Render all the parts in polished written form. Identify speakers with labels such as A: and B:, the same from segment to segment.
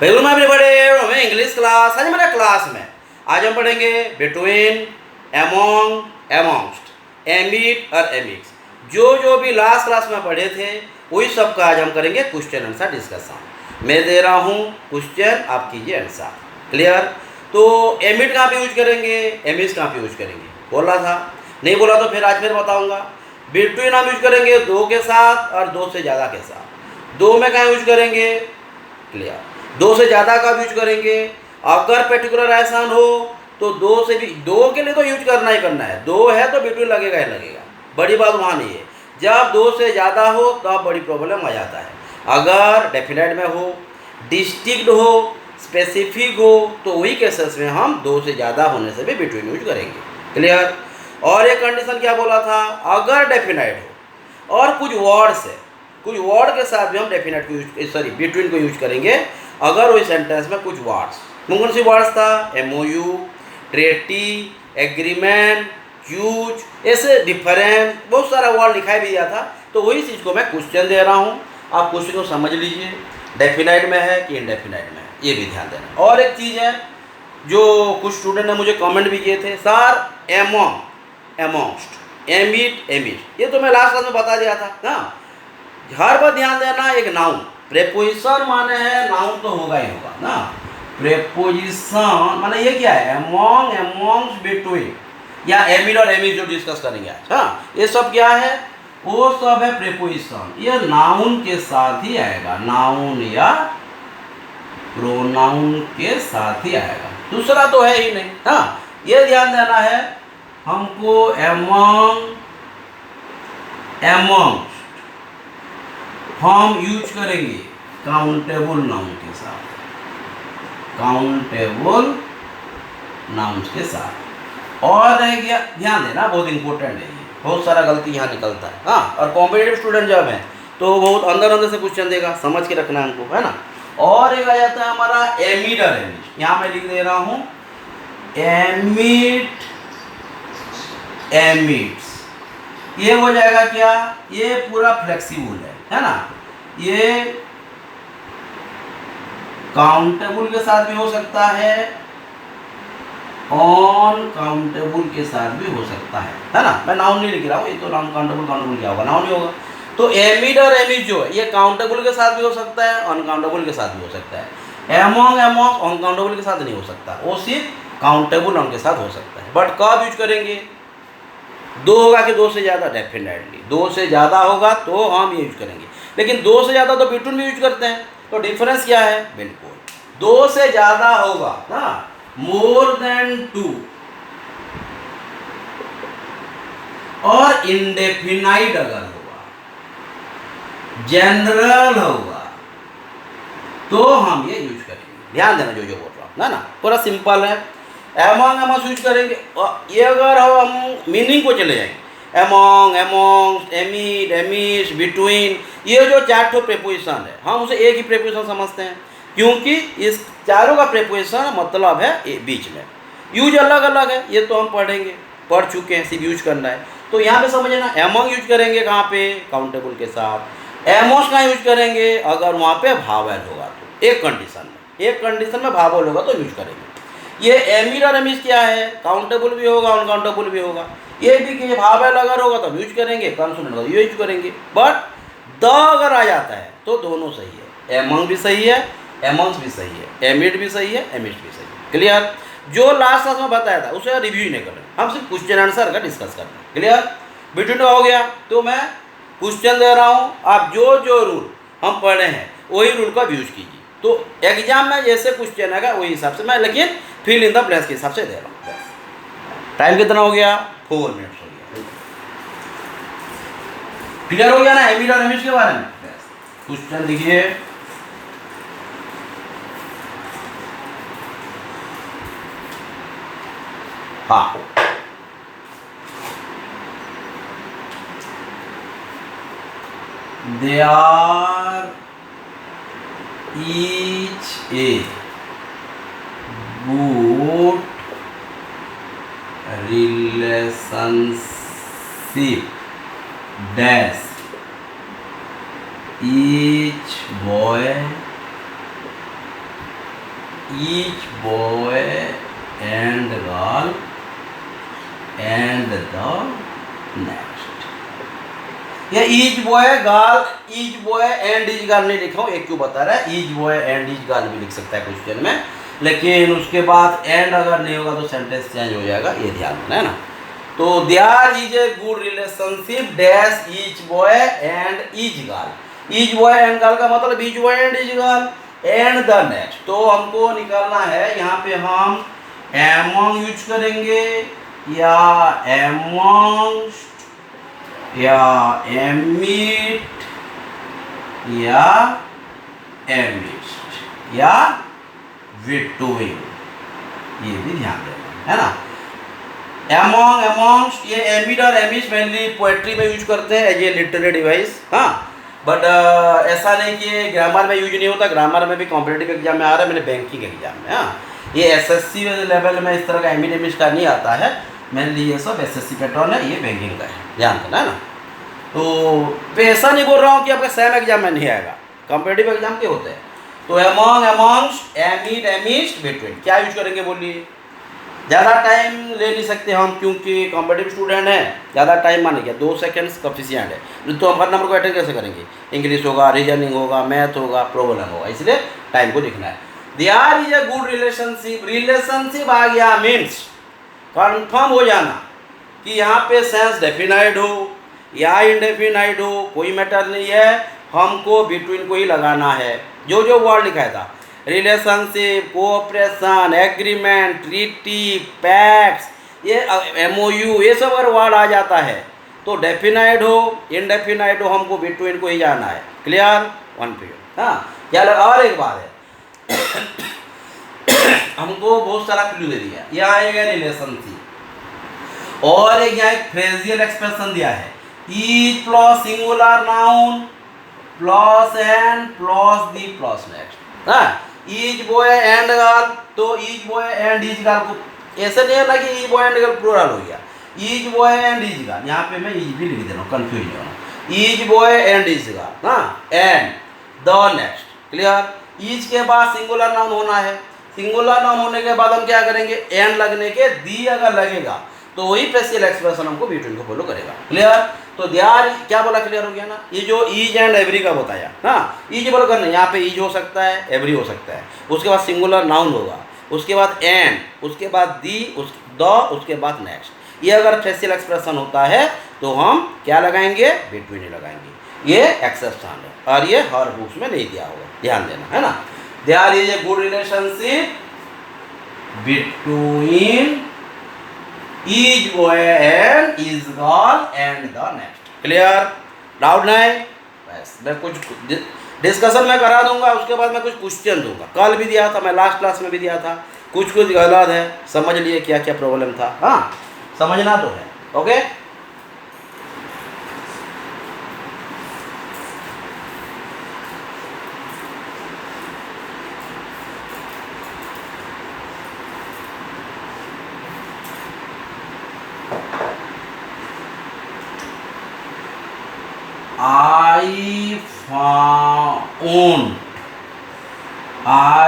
A: Welcome everybody English class. आज हमारे class में आज हम पढ़ेंगे बिटवीन, एमोंग, एमोंगस्ट, एमिट और एमिक्स। जो भी लास्ट क्लास में पढ़े थे वही सब का आज हम करेंगे क्वेश्चन आंसर डिस्कशन। मैं दे रहा हूँ क्वेश्चन, आप कीजिए आंसर। क्लियर? तो एमिट कहाँ पे यूज करेंगे, एमिक्स कहाँ पे यूज करेंगे, बोला था? नहीं बोला तो फिर आज फिर बताऊँगा। बिटवीन हम यूज करेंगे दो के साथ और दो से ज़्यादा के साथ। दो में कहाँ यूज करेंगे? क्लियर। दो से ज़्यादा का यूज करेंगे। अगर पर्टिकुलर ऐसा हो तो दो से भी, दो के लिए तो यूज करना ही करना है। दो है तो बिटवीन लगेगा ही लगेगा, बड़ी बात वहाँ नहीं है। जब दो से ज़्यादा हो तब बड़ी प्रॉब्लम आ जाता है। अगर डेफिनेट में हो, डिस्टिंक्ट हो, स्पेसिफिक हो तो वही केसेस में हम दो से ज़्यादा होने से भी बिटवीन यूज करेंगे। क्लियर? और एक कंडीशन क्या बोला था? अगर डेफिनेट हो और कुछ वर्ड्स है, कुछ वर्ड के साथ भी हम डेफिनेट को यूज, सॉरी बिटवीन को यूज करेंगे। अगर वही सेंटेंस में कुछ वर्ड्स, कौन सी वर्ड्स था? एमओयू, ट्रेटी, एग्रीमेंट, यूज, ऐसे डिफरेंस बहुत सारा वर्ड लिखाई भी दिया था। तो वही चीज़ को मैं क्वेश्चन दे रहा हूँ, आप क्वेश्चन को समझ लीजिए, डेफिनेट में है कि इनडेफिनेट में है, ये भी ध्यान देना। और एक चीज़ है जो कुछ स्टूडेंट ने मुझे कमेंट भी किए थे, सर एमोंग, एमोंगस्ट, एमिट, एमिट, ये तो मैं लास्ट क्लास में बता दिया था ना। हर बार ध्यान देना, एक नाउन, प्रेपोजिशन माने है नाउन तो होगा ही होगा ना। प्रेपोजिशन माने ये क्या है? एमोंग, एमोंग्स, बिटवीन या एमिट और एमिट जो डिस्कस करेंगे आज। हाँ, ये सब क्या है? वो सब है प्रेपोजिशन। ये नाउन के साथ ही आएगा, नाउन या प्रोनाउन के साथ ही आएगा, दूसरा तो है ही नहीं। हाँ, ये ध्यान देना है हमको। एमोंग, एमोंग हम यूज करेंगे काउंटेबल नाउन के साथ, काउंटेबल नाउन के साथ। और रह गया, ध्यान देना, बहुत इंपॉर्टेंट है ये, बहुत सारा गलती यहाँ निकलता है। हाँ, और कॉम्पिटिटिव स्टूडेंट जब है तो बहुत अंदर अंदर से क्वेश्चन देगा, समझ के रखना है हमको, है ना। और एक आ जाता है हमारा एमिट और एमिट। यहाँ मैं लिख दे रहा हूँ एमिट, एमिट्स। ये हो जाएगा क्या? ये पूरा फ्लेक्सिबल है ना। ये काउंटेबल के साथ भी हो सकता है, ऑन काउंटेबल के साथ भी हो सकता है ना। मैं नाउन नहीं लिख रहा हूँ, ये तो नाउन काउंटेबल, काउंटेबल क्या होगा? नाउन ही होगा। तो एमिट और एमिट जो है ये काउंटेबल के साथ भी हो सकता है, अनकाउंटेबल के साथ भी हो सकता है। एमोंग, एमोंग अनकाउंटेबल के साथ नहीं हो सकता, वो सिर्फ काउंटेबल नाउन के साथ हो सकता है। बट कब यूज करेंगे? दो होगा कि दो से ज़्यादा? डेफिनेटली दो से ज़्यादा होगा तो हम ये यूज करेंगे, लेकिन दो से ज़्यादा तो बिटवीन भी यूज करते हैं। तो डिफरेंस क्या है? बिल्कुल दो से ज़्यादा होगा ना, मोर देन टू, और इंडेफिनाइट अगर होगा, जनरल होगा, तो हम ये यूज करेंगे। ध्यान देना जो बोल रहा हूँ ना, पूरा सिंपल है। एमोंग, एमोंग यूज करेंगे। ये अगर हम मीनिंग को चले जाएंगे, among, amongst, emit, emits, between, ये जो चार ठो प्रेपोजिशन है हम उसे एक ही प्रेपोजिशन समझते हैं, क्योंकि इस चारों का प्रेपोजिशन मतलब है बीच में। यूज अलग अलग है, ये तो हम पढ़ेंगे, पढ़ चुके हैं, सिर्फ यूज करना है। तो यहाँ पे समझना, एमोंग यूज करेंगे कहाँ पे? काउंटेबल के साथ। एमोस कहाँ यूज करेंगे? अगर वहाँ पे भावेल होगा तो, एक कंडीशन में, एक कंडीशन में भावेल होगा तो यूज करेंगे। ये एमिट और एमिट क्या है? काउंटेबल भी होगा, अनकाउंटेबल भी होगा। ये भी कि भावेल अगर होगा तो यूज करेंगे, कंसोनेंट होगा ये यूज करेंगे। बट द अगर आ जाता है तो दोनों सही है, एमोंग भी सही है, एमोंग्स भी सही है, एमिट भी सही है, एमिट्स भी सही है। क्लियर? जो लास्ट क्लास में बताया था उसे रिव्यू ही नहीं कर रहे, हम सिर्फ क्वेश्चन आंसर का डिस्कस करते हैं। क्लियर? बिटवीन हो गया तो मैं क्वेश्चन दे रहा हूँ, आप जो रूल हम पढ़े हैं वही रूल का यूज कीजिए। तो एग्जाम में जैसे क्वेश्चन आएगा वही हिसाब से मैं, लेकिन फिल इन द ब्लैंक्स के हिसाब से दे रहा हूँ। टाइम कितना हो गया? 4 मिनट्स हो गया। क्लियर हो गया ना एमिट और एमिट के बारे में? क्वेश्चन देखिए, हाँ, they are each a good relationship dash each boy each boy and girl and the next। ये each boy girl, each boy and each girl नहीं लिखा हूँ, एक क्यों बता रहा है, each boy and each girl भी लिख सकता है क्वेश्चन में, लेकिन उसके बाद एंड अगर नहीं होगा तो सेंटेंस चेंज हो जाएगा, ये ध्यान देना है ना। तो there is a good relationship dash each boy and each girl. Each boy and girl का मतलब each boy and each girl and the next. तो हमको निकालना है, यहाँ पे हम एमोंग यूज करेंगे या एमोंग्स्ट या एमिट या एमिस्ट या बिटवीन, ये भी ध्यान देना है ना। एमोंग, एमोंग्स्ट, ये एमिट और एमिस्ट मेनली पोएट्री में यूज करते हैं एज ए लिटरेरी डिवाइस, हाँ। बट ऐसा नहीं कि ग्रामर में यूज नहीं होता, ग्रामर में भी कॉम्पिटिटिव एग्जाम में आ रहा है, मैंने बैंकिंग एग्जाम में, हाँ। ये एसएससी लेवल में इस तरह का एमिट एमिस्ट का नहीं आता है, मेनली ये सब एसएससी पैटर्न है, ये बैंकिंग का है, ध्यान देना है ना। तो ऐसा नहीं बोल रहा हूँ कि आपका सेम एग्जाम में नहीं आएगा, कॉम्पिटिटिव एग्जाम के होते हैं। तो एमोंग, एमोंग्स्ट, एमिट, एमिस्ट, बिटवीन क्या यूज करेंगे बोलिए। ज़्यादा टाइम ले नहीं सकते हम, क्योंकि कॉम्पिटिटिव स्टूडेंट हैं, ज़्यादा टाइम माने क्या 2 सेकेंड्स सफिशिएंट है, नहीं तो हम हर नंबर को अटेंड कैसे करेंगे। इंग्लिश होगा, रीजनिंग होगा, मैथ होगा, प्रॉब्लम होगा, इसलिए टाइम को लिखना है। There is a good relationship, relationship आ गया मीन्स कन्फर्म हो जाना कि यहाँ पे सेंस डेफिनाइट हो या इनडेफिनाइट हो, कोई मैटर नहीं है, हमको बिटवीन को ही लगाना है। जो जो वर्ड लिखा था, relationship, cooperation, agreement, treaty, pacts, ये एमओयू, ये सब अगर वर्ड आ जाता है तो डेफिनाइट हो इनडेफिनाइट हो, हमको बिटवीन को ही जाना है। क्लियर, वन पीरियड, हाँ। क्या और एक बात है हमको बहुत सारा क्लू दे दिया, यहाँ आएगा रिलेशनशिप और एक यहाँ एक फ्रेजियल एक्सप्रेशन दिया है, each plus singular noun plus and plus the plus next, हाँ। ईच बॉय एंड गर्ल, तो each boy and each girl को ऐसे नहीं है ना कि each boy and girl plural हो गया, each boy and each girl, यहाँ पे मैं ईच भी लिख दे रहा हूँ, कंफ्यूज नहीं होना, each boy and each girl, हाँ, and the next. Clear, each के बाद सिंगुलर नाउन होना है, सिंगुलर नाउन होने के बाद हम क्या करेंगे, एंड लगने के दी अगर लगेगा तो वही फेशियल एक्सप्रेशन हमको बिटवीन को फॉलो करेगा। क्लियर, तो देयर क्या बोला, क्लियर हो गया ना। ये जो ईज एंड एवरी का बताया, हाँ, ईज बोल करना, यहाँ पे ईज हो सकता है, एवरी हो सकता है, उसके बाद सिंगुलर नाउन होगा, उसके बाद एंड, उसके बाद दी, उसके बाद नेक्स्ट। ये अगर फेशियल एक्सप्रेशन होता है तो हम क्या लगाएंगे, बिटवीन ही लगाएंगे, ये एक्सेप्शन है और ये हर बुक्स में नहीं दिया होगा, ध्यान देना है ना। There is a good relationship between each boy and each girl and the next. Clear, doubt नहीं, बस मैं कुछ डिस्कशन में करा दूंगा, उसके बाद मैं कुछ क्वेश्चन दूंगा, कल भी दिया था मैं, लास्ट क्लास में भी दिया था, कुछ गलत है, समझ लिए क्या क्या प्रॉब्लम था, हाँ, समझना तो है। Okay,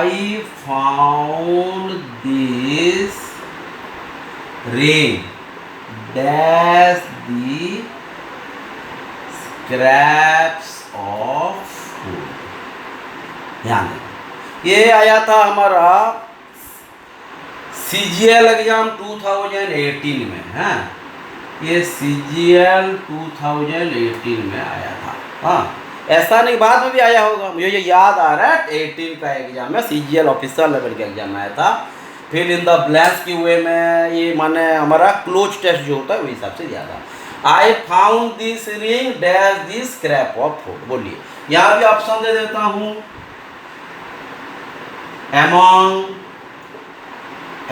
A: I found this ring dash the scraps of food। ध्यान दें, ये आया था हमारा CGL एग्जाम 2018 में, है ये CGL 2018 में आया था, हाँ। ऐसा नहीं बाद में भी आया होगा, मुझे ये याद आ रहा है 18 का एग्जाम में CGL ऑफिसर लेवल का एग्जाम आया था। फिर इन द ब्लैंक्स की वे में ये माने हमारा क्लोज टेस्ट जो होता है वही हिसाब से दिया था। I found this ring dash this scrap of food. बोलिए, यहाँ भी ऑप्शन दे देता हूँ, among,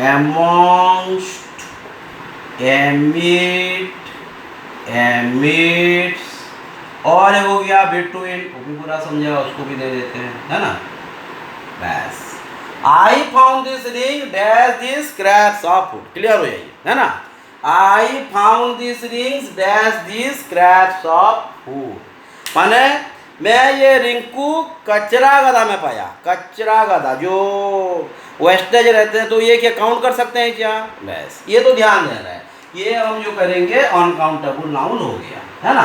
A: amongst, amid, amidst, और हो गया बिटवीन, वो भी पूरा समझेगा, उसको भी दे देते हैं, है ना। बस, I found this ring dash this scraps of food. Clear हो जाइए, है ना। I found this rings dash this scraps of food, माने मैं ये रिंकू कचरा गधा में पाया, कचरा गधा जो वेस्टेज रहते हैं, तो ये क्या काउंट कर सकते हैं क्या? बस ये तो ध्यान देना है, ये हम जो करेंगे अनकाउंटेबल नाउन हो गया, है ना।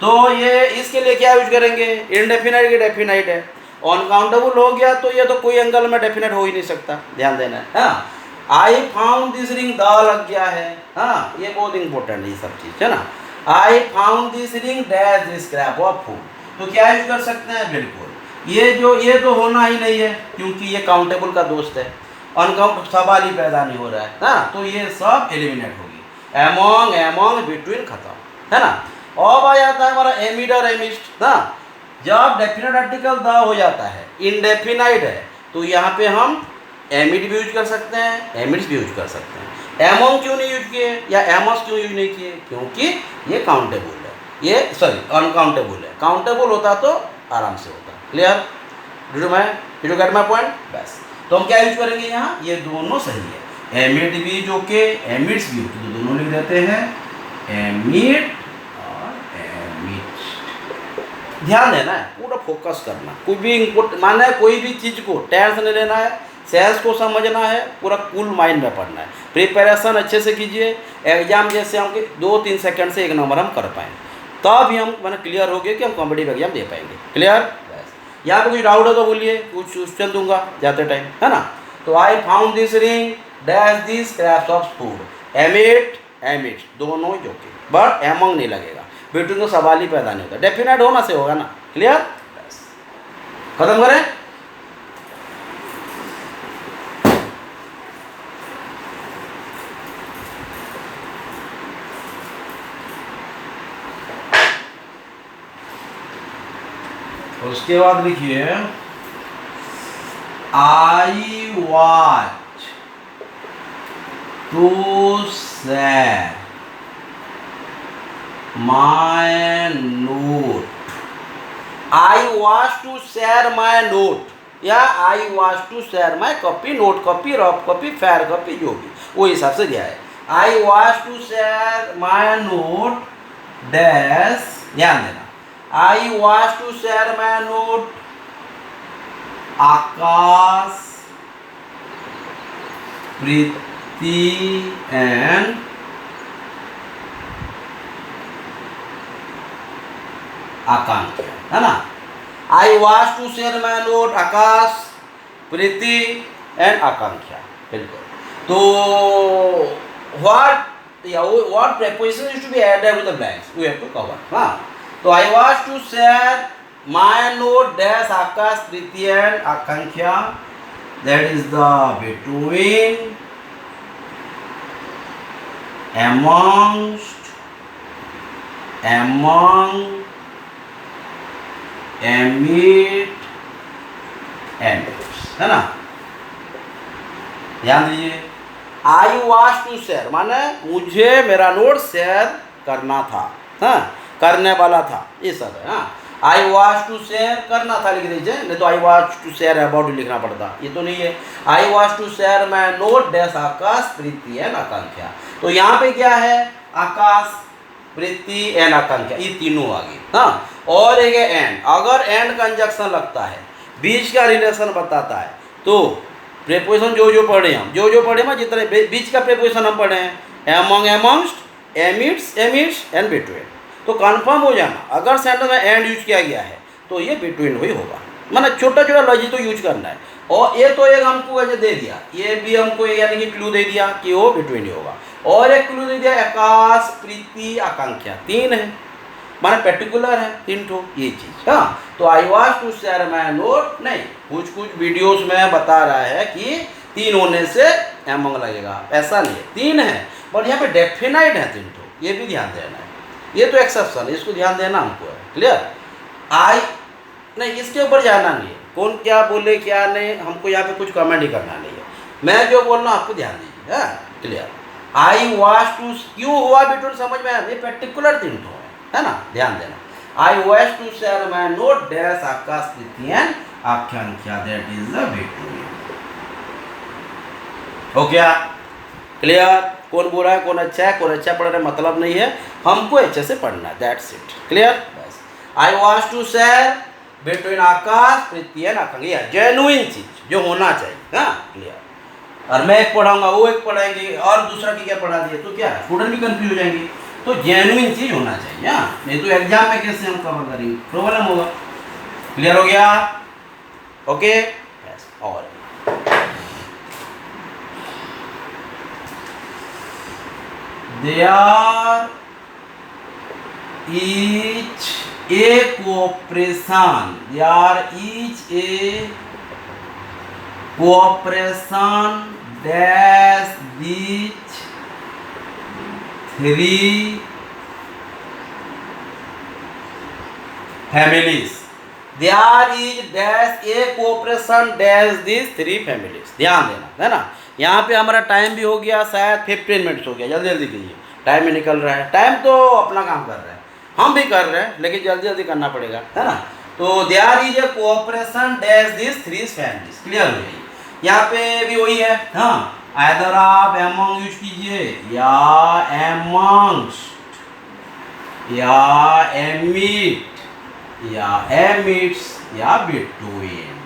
A: तो ये इसके लिए क्या यूज करेंगे? इनडेफिनाइट की डेफिनाइट है, अनकाउंटेबल हो गया तो ये तो कोई एंगल में डेफिनेट हो ही नहीं सकता, ध्यान देना है ना। I found this ring, the लग गया है, हाँ ये बहुत इंपॉर्टेंट है ये सब चीज़, है ना। I found this ring dash this scrap of food, तो क्या यूज कर सकते हैं? बिल्कुल ये तो होना ही नहीं है, क्योंकि ये काउंटेबल का दोस्त है, अनकाउंट सवाल ही पैदा नहीं हो रहा है ना, तो ये सब एलिमिनेट होगी। एमोंग एमोंग बिटवीन खत्म, है ना। अब आ जाता है हमारा एमिड और एमिस्ट ना। जब डेफिनेट आर्टिकल द हो जाता है, इनडेफिनाइट है, तो यहाँ पे हम एमिड भी यूज कर सकते हैं, एमिड्स भी यूज कर सकते हैं। एमोंग क्यों नहीं यूज किए या एमोस क्यों यूज नहीं किए? क्योंकि ये काउंटेबल है, ये सॉरी अनकाउंटेबल है, काउंटेबल होता तो आराम से होता। Clear? Did you get my point? बस तो हम क्या यूज करेंगे यहाँ? ये दोनों सही है, एमिड भी जो के एमिड्स भी होते, तो दोनों लिख देते हैं एमिड और एमिड। ध्यान देना है, पूरा फोकस करना, कोई भी इम्पोर्ट माने कोई भी चीज़ को टेंस नहीं लेना है, सेंस को समझना है, पूरा कूल माइंड में पढ़ना है, प्रिपरेशन अच्छे से कीजिए। एग्जाम जैसे हम 2-3 सेकंड से 1 नंबर हम कर पाएँ, तब ही हम मैंने क्लियर हो गया कि हम कॉम्पिटिटिव एग्जाम दे पाएंगे। क्लियर? बस यहाँ पे कुछ डाउट हो तो बोलिए, कुछ क्वेश्चन दूंगा जाते टाइम, है ना। तो I found this ring dash this scraps of food, emit emit दोनों जो के, बट एमंग नहीं लगेगा, बिटवीन तो सवाल ही पैदा नहीं होता, डेफिनेट होना से होगा ना। क्लियर? बस खत्म करें। उसके बाद लिखिए I watch to share my note, I watch to share my note या I watch to share my copy, note copy, rough copy, fair copy, जो भी वो हिसाब से दिया है। I watch to share my note dash, ध्यान देना, I was to share my note Akash, Preeti and Akanksha, है ना। I was to share my note Akash, Preeti and Akanksha, बिल्कुल। तो what preposition is to be added with the blanks? We have to cover, हाँ। तो I was to share my note dash Akash, Preeti and Akanksha, that is the between, amongst, among, amid, amidst, है ना। ध्यान दीजिए, आई was to share माने मुझे मेरा note share करना था, हाँ करने वाला था, ये सब है। हाँ आई वॉज टू शेयर करना था लिख दीजिए, नहीं तो I was to share about लिखना पड़ता, ये तो नहीं है। I was to share my note dash Akash, Preeti and Akanksha, तो यहाँ पे क्या है? आकाश, प्रीति एंड आकांक्षा, ये तीनों आ गई। हाँ और एक है एंड, अगर एंड कंजक्शन लगता है, बीच का रिलेशन बताता है, तो प्रेपोजिशन जो पढ़े हम, जो पढ़े हम जितने बीच का प्रेपोजिशन हम पढ़े हैं, among, amongst, amidst, amidst and between, तो कंफर्म हो जाना, अगर सेंटेंस में एंड यूज किया गया है तो ये बिटवीन ही होगा, माना छोटा छोटा लॉजिक तो यूज करना है। और ये तो एक हमको वैसे दे दिया, ये भी हमको यानी कि क्लू दे दिया कि वो बिटवीन ही होगा, और एक क्लू दे दिया आकाश, प्रीति, आकांक्षा, 3 है, माना पर्टिकुलर है 3 ठो ये चीज़। हाँ तो I was to share my note नहीं, कुछ वीडियोस में बता रहा है कि 3 होने से एमंग लगेगा, ऐसा नहीं है, 3 है, बट यहाँ पे डेफिनाइट है 3 ठो, ये भी ध्यान देना है, ये तो एक्सेप्शन है, इसको ध्यान देना हमको है। क्लियर? आई नहीं, इसके ऊपर जाना नहीं है, कौन क्या बोले क्या नहीं, हमको यहाँ पे कुछ कमेंट ही करना नहीं है, मैं जो बोल रहा हूँ आपको ध्यान दीजिए। हाँ क्लियर? आई वॉज टू क्यों हुआ बिटवीन समझ में आया, ये पर्टिकुलर 3 ठो है ना, ध्यान देना। I was to share my note dash Akash, Preeti and Akanksha, that is the between. हो गया? क्लियर? कौन बुरा है कौन अच्छा है, कौन अच्छा पढ़ रहा है मतलब नहीं है, हमको अच्छे से पढ़ना है, दैट्स इट। क्लियर? बस I was to share between Akash Prithvi and Akanksha, genuine चीज जो होना चाहिए। हाँ क्लियर। और मैं एक पढ़ाऊंगा, वो एक पढ़ाएंगे, और दूसरा की क्या पढ़ा दिए तो क्या स्टूडेंट भी कंफ्यूज हो जाएंगे। तो जेन्युइन चीज होना चाहिए। हाँ नहीं तो एग्जाम में कैसे हम कवर करेंगे, प्रॉब्लम होगा। क्लियर हो गया? Okay yes. और there is a cooperation, there is a cooperation dash these three families, there is dash a cooperation dash these three families. ध्यान देना है ना। यहाँ पे हमारा टाइम भी हो गया, शायद 15 मिनट्स हो गया। जल्दी जल्दी कीजिए, टाइम भी निकल रहा है। टाइम तो अपना काम कर रहा है, हम भी कर रहे हैं, लेकिन जल्दी जल्दी करना पड़ेगा, है ना। तो there is a cooperation dash this three families. Clear हो जाएगी। यहाँ पे भी वही है। हाँ आइदर आप एमंग यूज कीजिए या एमंगस्ट या एमिट या एमिट्स या बिटवीन।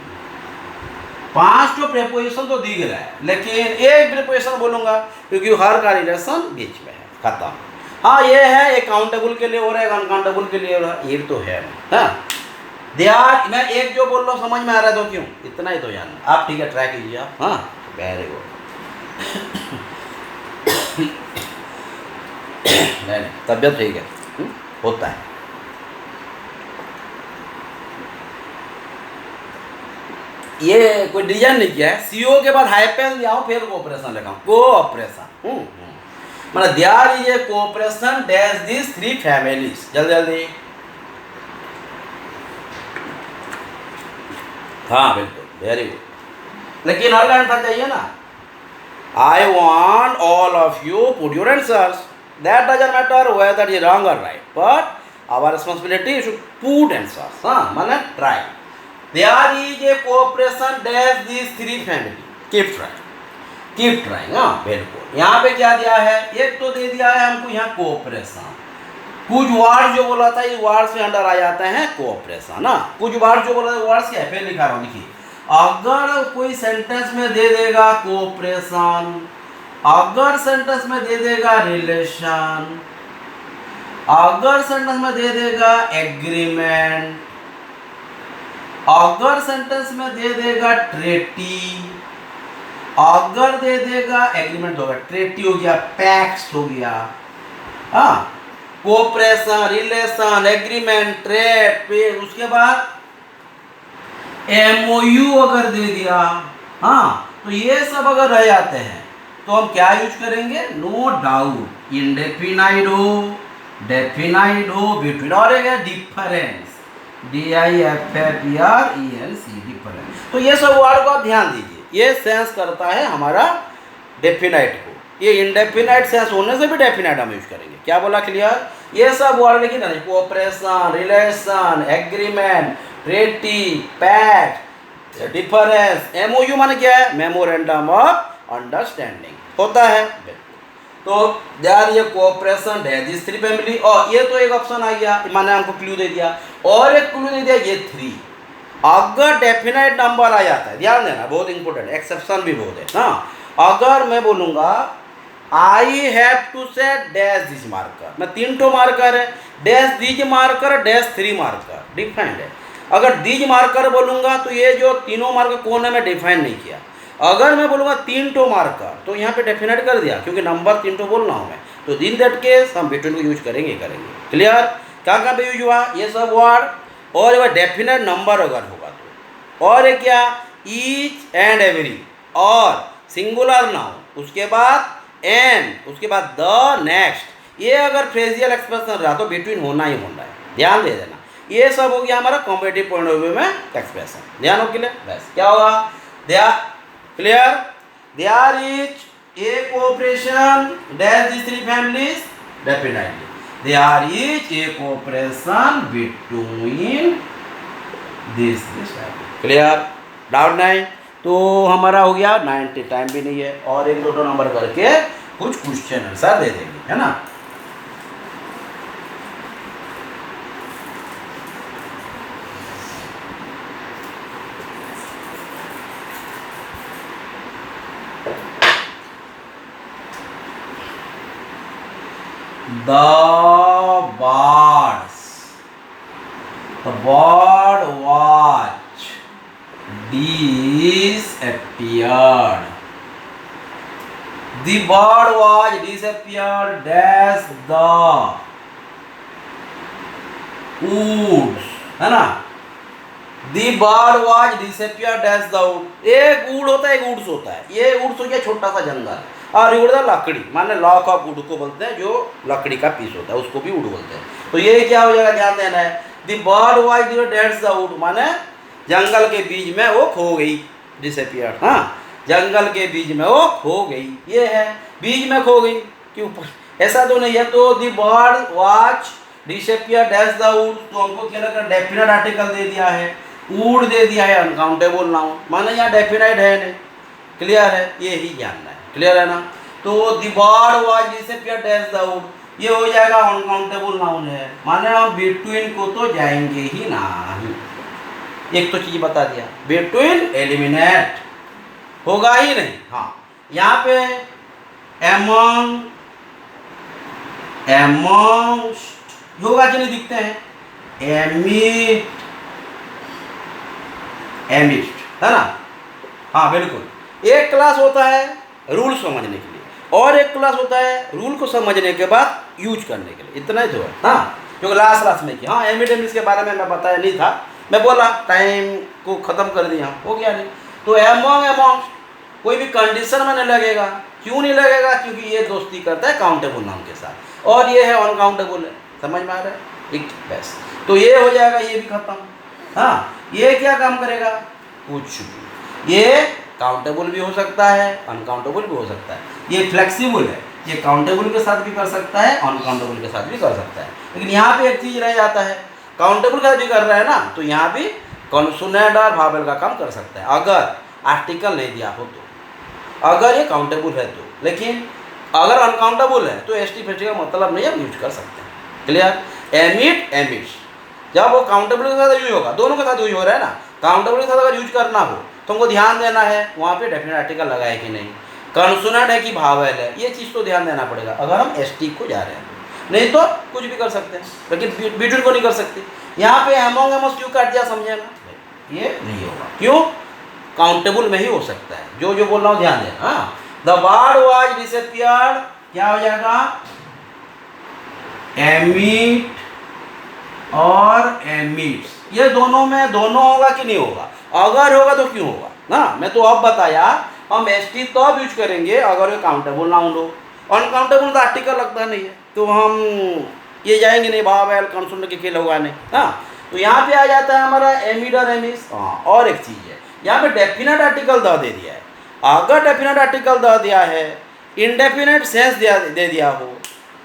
A: 5 तो प्रेपोजिशन तो दिख रहा है, लेकिन एक प्रेपोजिशन बोलूंगा क्योंकि हर का रिलेशन बीच में है, खत्म। हाँ ये है, एक काउंटेबल के लिए हो रहा है, अनकाउंटेबल के लिए हो रहा है, ये तो है। हाँ ध्यान, मैं एक जो बोल रहा हूँ समझ में आ रहा है तो क्यों, इतना ही तो जानना आप। ठीक है ट्राई कीजिए आप। हाँ वेरी गुड। तबियत ठीक है, होता है। ये कोई डिजाइन नहीं किया है। सीओ के बाद हाइपेन ले आओ, फिर कोऑपरेशन लगाओ, कोऑपरेशन। मतलब there is a cooperation dash this three families. जल्दी जल्दी। हाँ बिल्कुल वेरी गुड। लेकिन हर आंसर चाहिए ना। I want all of you put your answers, that doesn't matter whether is wrong और right, but our responsibility you should put answers. हाँ माने try. There is a cooperation dash this three family, keep trying, keep trying. हाँ बिल्कुल। यहाँ पे क्या दिया है, एक तो दे दिया है हमको यहाँ कोऑपरेशन। कुछ वर्ड जो बोला था, ये वर्ड से अंडर आ जाते हैं कोऑपरेशन ना। कुछ वर्ड जो बोला था वर्ड से फिर लिखा रहा हूँ, देखिए। अगर कोई सेंटेंस में दे देगा कोऑपरेशन, अगर सेंटेंस में दे देगा रिलेशन, अगर सेंटेंस में दे देगा एग्रीमेंट, अगर सेंटेंस में दे देगा ट्रेटी, अगर दे देगा एग्रीमेंट होगा, ट्रेटी हो गया, पैक्स हो गया। हाँ कोऑपरेशन, रिलेशन, एग्रीमेंट, ट्रेड, फिर उसके बाद एमओयू अगर दे दिया। हाँ तो ये सब अगर रह जाते हैं तो हम क्या यूज करेंगे, नो डाउट इंडेफिनाइट हो, डेफिनाइट हो, बिटवीन, और एक है डिफरेंस, DIFFERENC, डिफरेंस। तो ये सब वर्ड को आप ध्यान दीजिए, ये सेंस करता है हमारा डेफिनाइट को। ये इंडेफिनाइट सेंस होने से भी डेफिनाइट हम यूज करेंगे। क्या बोला, क्लियर? ये सब वर्ड लिखिए ना, cooperation, relation, agreement, treaty, pact, difference. MOU माने क्या है, मेमोरेंडम ऑफ अंडरस्टैंडिंग होता है। तो देयर ये कोऑपरेशन है दिस थ्री फैमिली। और ये तो एक ऑप्शन आ गया, माने हमको क्लू दे दिया, और एक क्लू दे दिया ये थ्री। अगर डेफिनेट नंबर आ जाता है, ध्यान देना बहुत इंपॉर्टेंट, एक्सेप्शन भी बहुत है। हाँ अगर मैं बोलूँगा I have to set dash this marker, मैं 3 ठो मार्कर है, dash these marker, dash three marker, defined है। अगर दिज मार्कर बोलूँगा तो ये जो तीनों मार्कर कौन है मैं डिफाइन नहीं किया। अगर मैं बोलूँगा 3 ठो मार्कर तो यहाँ पे डेफिनेट कर दिया, क्योंकि नंबर 3 ठो बोल रहा हूँ मैं। तो इन दैट केस हम बिटवीन को यूज करेंगे। क्लियर? कहाँ पे यूज हुआ ये सब वर्ड? और वह डेफिनेट नंबर अगर होगा तो, और एक क्या, ईच एंड एवरी, और सिंगुलर नाउन, उसके बाद एंड, उसके बाद द, नेक्स्ट, ये अगर फ्रेजियल एक्सप्रेशन रहा तो बिटवीन होना ही होना है। ध्यान दे देना। ये सब हो गया हमारा कॉम्पिटिटिव पॉइंट ऑफ व्यू में एक्सप्रेशन। ध्यान हो क्लियर? बस क्या होगा, clear? There is a cooperation dash this three families, definitely there is a cooperation between this family. Clear? Doubt नहीं? तो हमारा हो गया 90, टाइम भी नहीं है, और एक दो नंबर करके कुछ क्वेश्चन आंसर दे देंगे, है ना। the birds, the bird watch disappeared. The bird was disappeared dash the woods, है ना। The bird was disappeared dash the wood. एक वुड होता है, एक वुड्स होता है। ये वुड्स हो गया छोटा सा जंगल, और वुड है लकड़ी, माने लॉक ऑफ वुड को बोलते हैं, जो लकड़ी का पीस होता है उसको भी वुड बोलते हैं। तो ये क्या हो जाएगा, ध्यान देना है। The bird was disappeared dash the wood, माने जंगल के बीच में वो खो गई, डिसअपियर। हाँ, जंगल के बीच में वो खो गई, ये है बीच में खो गई, क्यों ऐसा तो नहीं है। तो the bird watch disappear dash the wood, तो हमको क्या लगा, डेफिनेट आर्टिकल दे दिया है, वुड दे दिया है, अनकाउंटेबल नाउन, माने यहाँ डेफिनेट है नहीं। क्लियर है, ये ही जानना है। क्लियर है ना। तो the bird watch disappear dash the wood, ये हो जाएगा अनकाउंटेबल नाउन है, माने हम बिटवीन को तो जाएंगे ही नहीं। एक तो चीज बता दिया, बिटवीन एलिमिनेट होगा ही नहीं। हाँ, यहाँ पे एमंग एमंगस्ट होगा कि नहीं, दिखते हैं, एमिट एमिस्ट, है ना। हाँ बिल्कुल, एक क्लास होता है रूल समझने के लिए, और एक क्लास होता है रूल को समझने के बाद यूज करने के लिए, इतना ही तो है। हाँ, जो लास्ट क्लास में किया, हाँ एमिट एमिस्ट के बारे में मैं बताया नहीं था, मैं बोला टाइम को ख़त्म कर दिया, हो गया नहीं। तो एमंग एमंगस्ट कोई भी कंडीशन में नहीं लगेगा, क्यों नहीं लगेगा, क्योंकि ये दोस्ती करता है काउंटेबल नाउन के साथ, और ये है अनकाउंटेबल है। समझ में आ रहा है, ठीक, बस। तो ये हो जाएगा, ये भी खत्म। हाँ, ये क्या काम करेगा, कुछ भी, ये काउंटेबल भी हो सकता है, अनकाउंटेबल भी हो सकता है, ये फ्लेक्सिबल है, ये काउंटेबल के साथ भी कर सकता है, अनकाउंटेबल के साथ भी कर सकता है। लेकिन यहाँ पे एक चीज़ रह जाता है, काउंटेबल का भी कर रहा है ना, तो यहाँ भी कॉन्सोनेंट और वावेल का काम कर सकता है, अगर आर्टिकल नहीं दिया हो तो, अगर ये काउंटेबल है तो। लेकिन अगर अनकाउंटेबल है तो एस टी फेस्टी का मतलब नहीं, हम यूज कर सकते हैं। क्लियर। एमिट एमिट्स, जब वो काउंटेबल के साथ यूज होगा, दोनों के साथ यूज हो रहा है ना, काउंटेबल के साथ अगर यूज करना हो तो हमको ध्यान देना है वहाँ पे डेफिनेट आर्टिकल लगाए कि नहीं, कॉन्सोनेंट है कि वावेल है, ये चीज़ तो ध्यान देना पड़ेगा अगर हम एस टी को जा रहे हैं। नहीं तो कुछ भी कर सकते हैं, लेकिन बिटवीन को नहीं कर सकते। यहाँ पे एमंग एमंगस्ट क्यों काट दिया, समझे ना, ये नहीं होगा, क्यों, काउंटेबल में ही हो सकता है, जो जो बोल रहा हूँ ध्यान देना। हाँ, द बर्ड वाज डिसअपियर्ड, क्या हो जाएगा, एमिट और एमिट्स, ये दोनों में दोनों होगा कि नहीं होगा, अगर होगा तो क्यों होगा ना, मैं तो अब बताया, हम एस टी तो अब यूज करेंगे अगर ये काउंटेबल नाउन हो, अनकाउंटेबल तो आर्टिकल लगता नहीं है, तो हम ये जाएंगे नहीं, वावेल कॉन्सोनेंट के खेल होगा नहीं। हाँ, तो यहाँ पे आ जाता है हमारा एमिड और एमिस। हाँ, और एक चीज़ है, यहाँ पे डेफिनेट आर्टिकल दे दिया है, अगर डेफिनेट आर्टिकल दिया है, इंडेफिनेट सेंस दे दिया हो,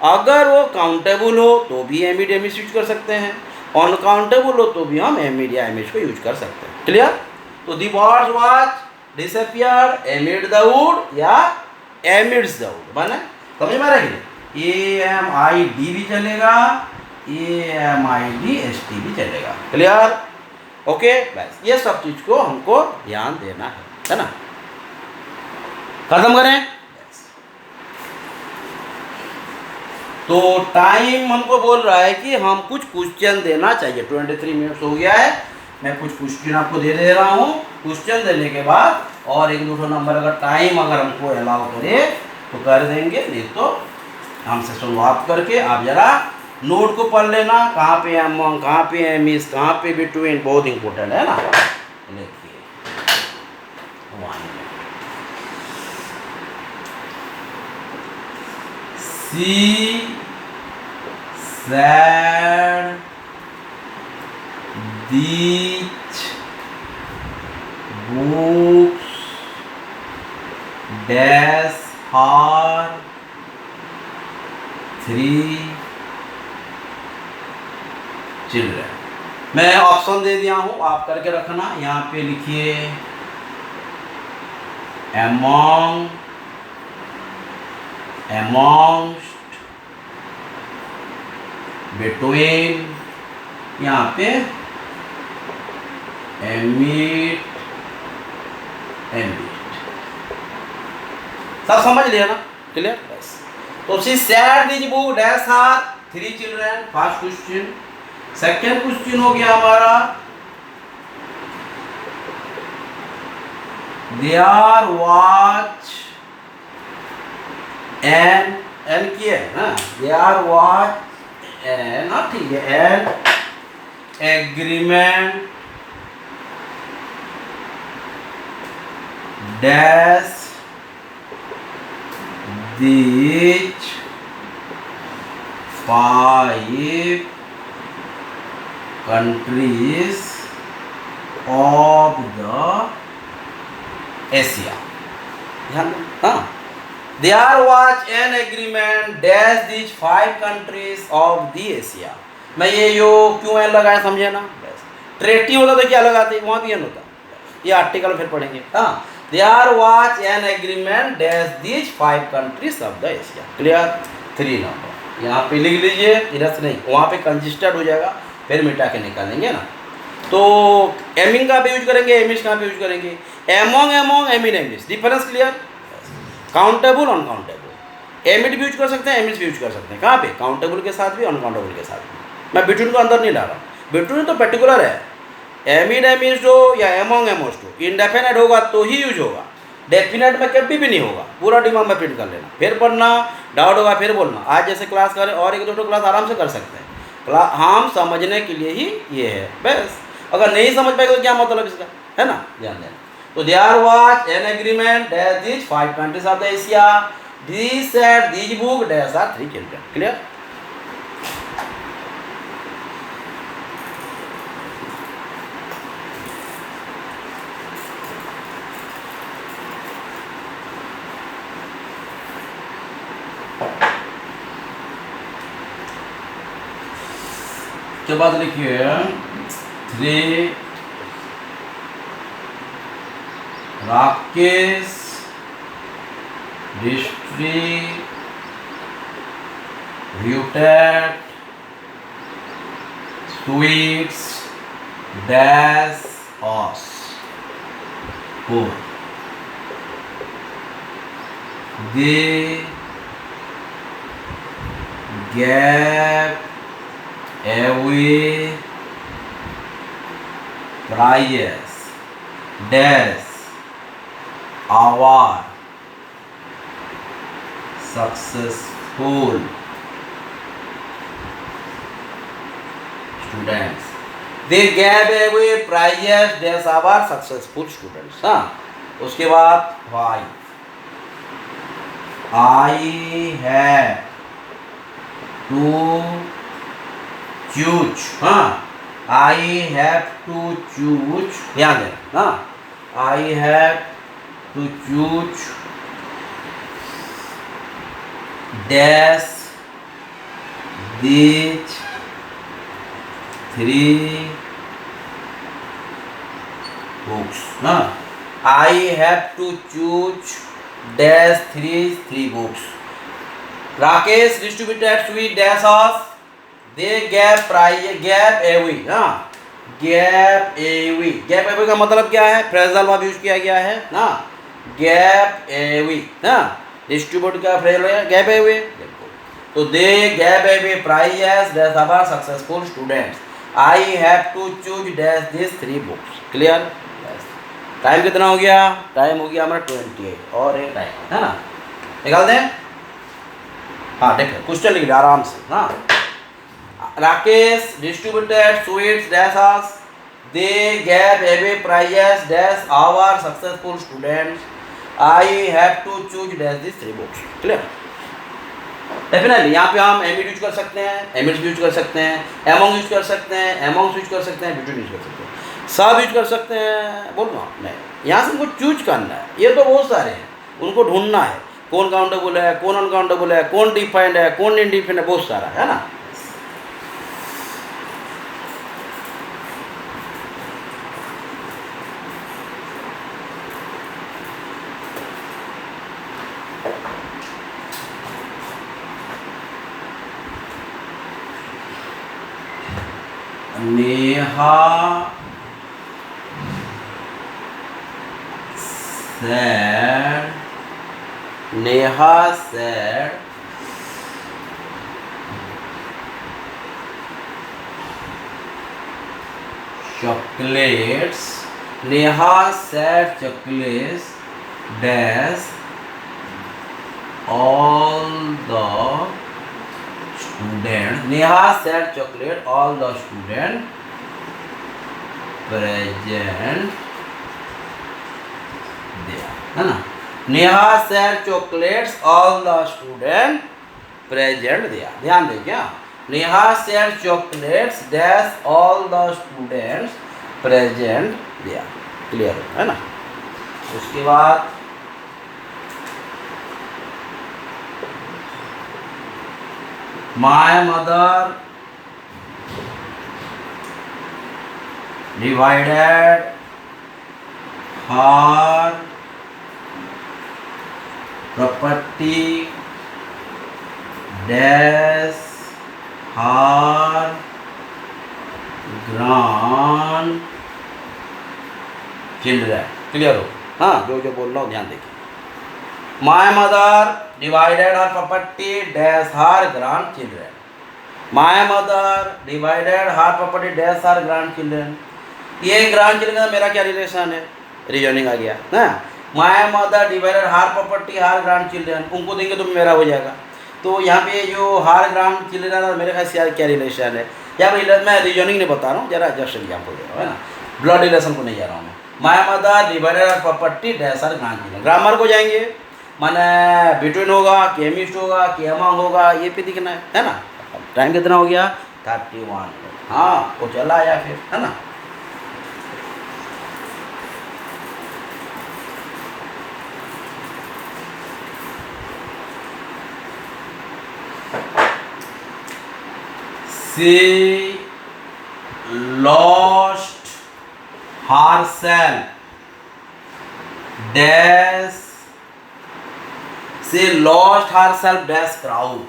A: अगर वो काउंटेबल हो तो भी एमिड एमिस यूज कर सकते हैं, अनकाउंटेबल हो तो भी हम एमिड या एमिस को यूज कर सकते हैं। क्लियर। तो दी birds was disappeared एमिड the wood या एमिड्स द वुड, माने समझ में आ रहा है, AMID भी चलेगा, AMIDST भी चलेगा। क्लियर। ओके, बस ये सब चीज को हमको ध्यान देना है ना। खत्म करें। तो टाइम हमको बोल रहा है कि हम कुछ क्वेश्चन देना चाहिए, 23 मिनट्स हो गया है, मैं कुछ क्वेश्चन आपको दे रहा हूँ, क्वेश्चन देने के बाद और एक दो नंबर अगर टाइम अगर हमको अलाउ करे तो कर देंगे, नहीं तो हम सेशन समाप्त करके आप जरा नोट को पढ़ लेना, कहाँ पे एमंग, कहाँ पे एमिस, कहाँ पे बिटवीन, बहुत इंपॉर्टेंट है ना। देखिए, she said these books dash her 3 children. मैं ऑप्शन दे दिया हूं, आप करके रखना। यहाँ पे लिखिए among, amongst, between, यहाँ पे amid, amid, सब समझ लिया ना। क्लियर। बस तो she said this book dash her 3 children. First question. Second question हो गया हमारा there was an की है ना, there was an, ठीक है, an agreement dash these 5 countries of the Asia. ध्यान दो. हाँ, there was an agreement dash these 5 countries of the Asia. मैं ये यो क्यों एन लगाया समझे ना. ट्रेटी होता तो क्या लगाते, वहाँ भी एन होता. ये आर्टिकल फिर पढ़ेंगे. हाँ, there was an agreement dash these 5 countries of the Asia. Clear. 3 number यहाँ पे लिख लीजिए, इधर से नहीं, वहाँ पे कंजिस्टेड हो जाएगा, फिर मिटा के निकालेंगे ना. तो एमिंग का भी यूज करेंगे, एमिश का भी यूज करेंगे. Among among amid amidst, difference clear. Countable uncountable, amid भी यूज कर सकते हैं, एमिस भी यूज कर सकते हैं. कहाँ पे, काउंटेबल के साथ भी, अनकाउंटेबल के साथ भी. मैं बिटवीन को अंदर नहीं ला रहा. बिटवीन तो पर्टिकुलर है. एमिड एमिस हो या एमोंग एमोस्ट हो, इंडेफिनेट होगा तो ही यूज होगा, डेफिनेट में कभी भी नहीं होगा. पूरा दिमाग में प्रिंट कर लेना, फिर पढ़ना, डाउट होगा फिर बोलना. आज जैसे क्लास करें और एक दो क्लास आराम से कर सकते हैं. हम समझने के लिए ही ये है बस. अगर नहीं समझ पाएगा तो क्या मतलब इसका, है ना. ध्यान देना. तो there was an agreement that this 5 countries of the Asia, this said this book that are 3 children. Clear. के बाद लिखिए 3 Rakesh distributed sweets dash us 4. They gave away prizes dash our successful students. They gave away prizes dash our successful students. हाँ, उसके बाद why I have to choose. हाँ, I have to choose. ध्यान देना. हाँ, I have to choose dash these 3 books. हाँ, I have to choose dash 3 books. Rakesh distributed sweet dash us. They gave away. हाँ, gave away. gave away का मतलब क्या है, फ्रेजल वर्ब यूज किया गया है ना. gave away. हाँ, डिस्ट्रीब्यूट का फ्रेजल है gave away. तो they gave away prizes dash our successful students. I have to choose dash these 3 books. Clear. Time कितना हो गया, टाइम हो गया हमारा 28 और एक टाइम है ना. निकाल दें. हाँ देखिए क्वेश्चन लिख लिया आराम से. हाँ, Rakesh distributed sweets dash us. They gave away prizes dash our successful students. I have to choose dash these 3 books. Clear. Definitely यहाँ पे हम एमिड यूज कर सकते हैं, एमिड्स यूज कर सकते हैं, एमोंग यूज कर सकते हैं, एमोंग्स यूज कर सकते हैं, बिटवीन यूज कर सकते हैं, सब यूज कर सकते हैं. बोल रहा हूँ नहीं, यहाँ से उनको चूज करना है. ये तो बहुत सारे हैं, उनको ढूंढना है कौन काउंटेबल है, कौन अनकाउंटेबल है, कौन डिफाइंड है, कौन इनडिफाइंड है, बहुत सारा है ना. Neha said chocolates. Neha said chocolates dash all the students. Neha said chocolate all the students present there, है ना. Neha said chocolates all the students present there. ध्यान दें क्या. Neha said chocolates dash all the students present there. Clear है ना. उसके बाद my mother divided her property dash her grandchildren. Clear हो. हाँ, जो बोल रहा हूँ ध्यान देखिए. My mother divided her property dash her grandchildren. My mother divided her property dash her grandchildren. ये grandchildren का मेरा क्या रिलेशन है. रीजनिंग आ गया ना. My mother divided her property her grandchildren. उनको देंगे तो मेरा हो जाएगा. तो यहाँ पे जो her grandchildren और मेरे ख्याल से क्या रिलेशन है. यहाँ पे मैं रीजनिंग नहीं बता रहा हूँ, जरा जस्ट एग्जाम्पल दे रहा हूँ, है ना. ब्लड रिलेशन को नहीं जा रहा हूँ. My mother divided her property dash her grandchildren. Grammar को जाएंगे, माने बिटवीन होगा कि एमिस्ट होगा कि अमंग होगा, ये पे दिखना है ना. टाइम कितना हो गया 31. हाँ, वो चला आया फिर, है ना. She lost herself dash. She lost herself dash crowd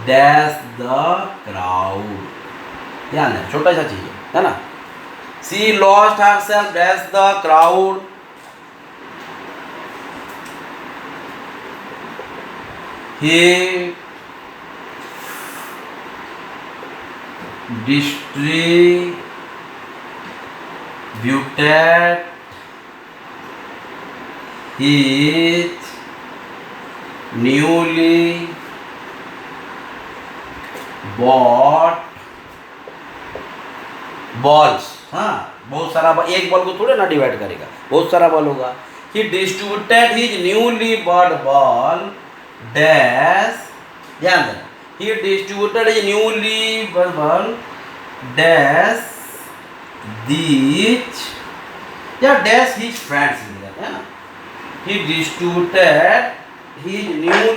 A: dash the crowd. ध्यान है, छोटा सा चीज है ना. She lost herself dash the crowd. He distributed his newly bought balls. हाँ, बहुत सारा एक बॉल को थोड़े ना डिवाइड करेगा, बहुत सारा बॉल होगा. He distributed his newly bought ball dash. ध्यान देना. He distributed his newly bought ball dash these या dash his friends, है ना. He distributed his new